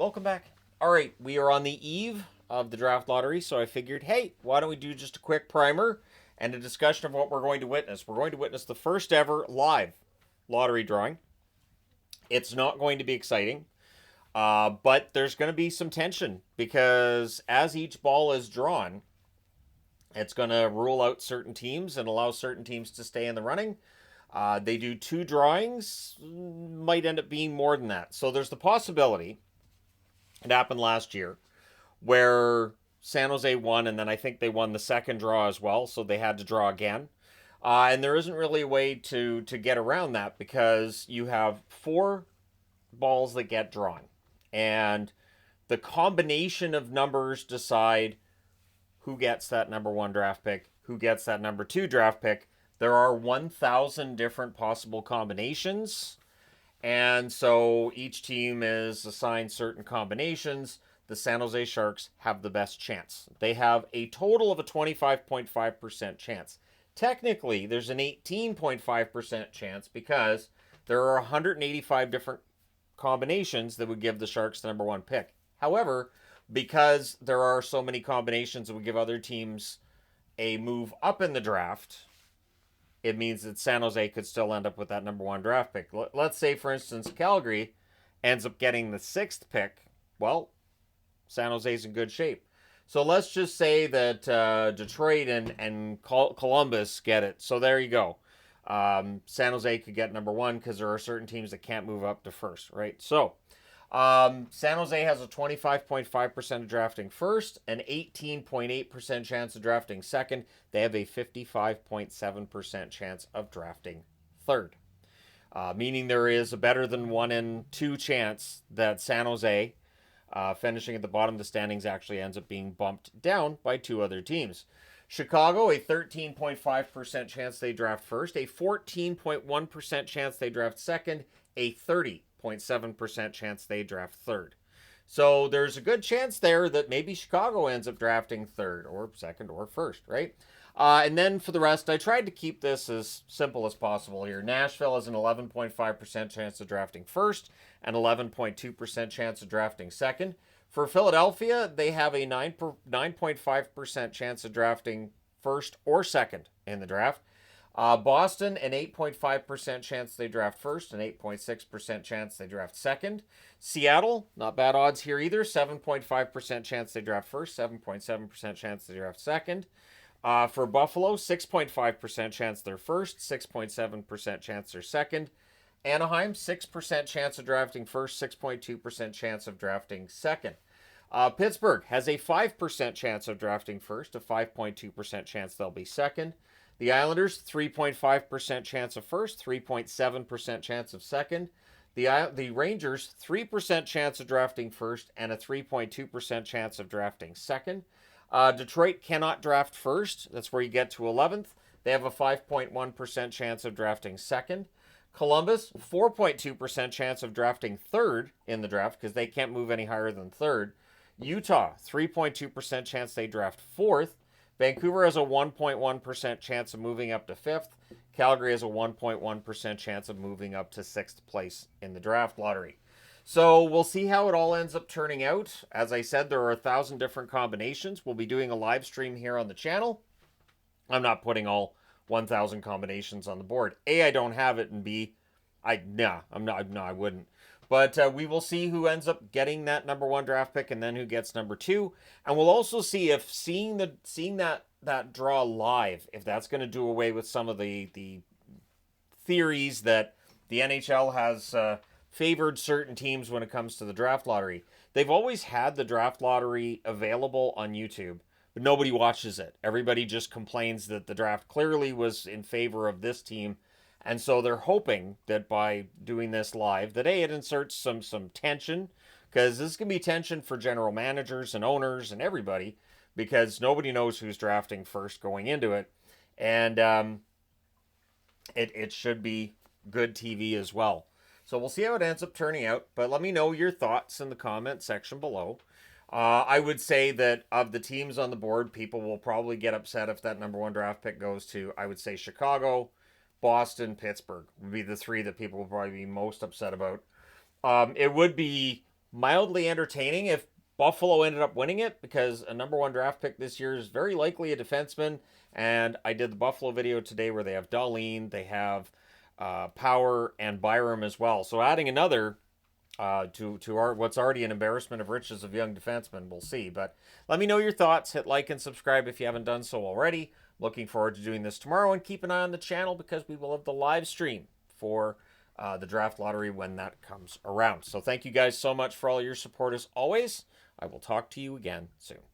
Welcome back. All right, we are on the eve of the draft lottery, so I figured, hey, why don't we do just a quick primer and a discussion of what we're going to witness? We're going to witness the first ever live lottery drawing. It's not going to be exciting, but there's going to be some tension because as each ball is drawn, it's going to rule out certain teams and allow certain teams to stay in the running. They do two drawings, might end up being more than that. So there's the possibility, it happened last year, where San Jose won, and then I think they won the second draw as well, so they had to draw again. And there isn't really a way to get around that because you have four balls that get drawn, and the combination of numbers decide who gets that number one draft pick, who gets that number two draft pick. There are 1,000 different possible combinations, and so each team is assigned certain combinations. The San Jose Sharks have the best chance. They have a total of a 25.5% chance. Technically, there's an 18.5% chance because there are 185 different combinations that would give the Sharks the number one pick. However, because there are so many combinations that would give other teams a move up in the draft, it means that San Jose could still end up with that number one draft pick. Let's say, for instance, Calgary ends up getting the sixth pick. Well, San Jose's in good shape. So let's just say that Detroit and Columbus get it. So there you go. San Jose could get number one because there are certain teams that can't move up to first, right? So San Jose has a 25.5% of drafting first, an 18.8% chance of drafting second. They have a 55.7% chance of drafting third, meaning there is a better than 1 in 2 chance that San Jose, finishing at the bottom of the standings, actually ends up being bumped down by two other teams. Chicago, a 13.5% chance they draft first, a 14.1% chance they draft second, a 30.7% chance they draft third. So there's a good chance there that maybe Chicago ends up drafting third or second or first, right? And then for the rest, I tried to keep this as simple as possible here. Nashville has an 11.5% chance of drafting first, an 11.2% chance of drafting second. For Philadelphia, they have a 9.5% chance of drafting first or second in the draft. Boston, an 8.5% chance they draft first, an 8.6% chance they draft second. Seattle, not bad odds here either, 7.5% chance they draft first, 7.7% chance they draft second. For Buffalo, 6.5% chance they're first, 6.7% chance they're second. Anaheim, 6% chance of drafting first, 6.2% chance of drafting second. Pittsburgh has a 5% chance of drafting first, a 5.2% chance they'll be second. The Islanders, 3.5% chance of first, 3.7% chance of second. The Rangers, 3% chance of drafting first and a 3.2% chance of drafting second. Detroit cannot draft first. That's where you get to 11th. They have a 5.1% chance of drafting second. Columbus, 4.2% chance of drafting third in the draft because they can't move any higher than third. Utah, 3.2% chance they draft fourth. Vancouver has a 1.1% chance of moving up to fifth. Calgary has a 1.1% chance of moving up to sixth place in the draft lottery. So we'll see how it all ends up turning out. As I said, there are 1,000 different combinations. We'll be doing a live stream here on the channel. I'm not putting all 1,000 combinations on the board. A, I don't have it, and B, I wouldn't. But we will see who ends up getting that number one draft pick and then who gets number two. And we'll also see if seeing that draw live, if that's going to do away with some of the theories that the NHL has favored certain teams when it comes to the draft lottery. They've always had the draft lottery available on YouTube, but nobody watches it. Everybody just complains that the draft clearly was in favor of this team. And so they're hoping that by doing this live, that it inserts some tension, because this is going to be tension for general managers and owners and everybody, because nobody knows who's drafting first going into it. And it should be good TV as well. So we'll see how it ends up turning out, but let me know your thoughts in the comment section below. I would say that of the teams on the board, people will probably get upset if that number one draft pick goes to, I would say, Chicago, Boston, Pittsburgh would be the three that people will probably be most upset about. It would be mildly entertaining if Buffalo ended up winning it, because a number one draft pick this year is very likely a defenseman. And I did the Buffalo video today where they have Darlene, they have Power, and Byram as well. So adding another to our what's already an embarrassment of riches of young defensemen, we'll see. But let me know your thoughts. Hit like and subscribe if you haven't done so already. Looking forward to doing this tomorrow, and keep an eye on the channel because we will have the live stream for the draft lottery when that comes around. So thank you guys so much for all your support as always. I will talk to you again soon.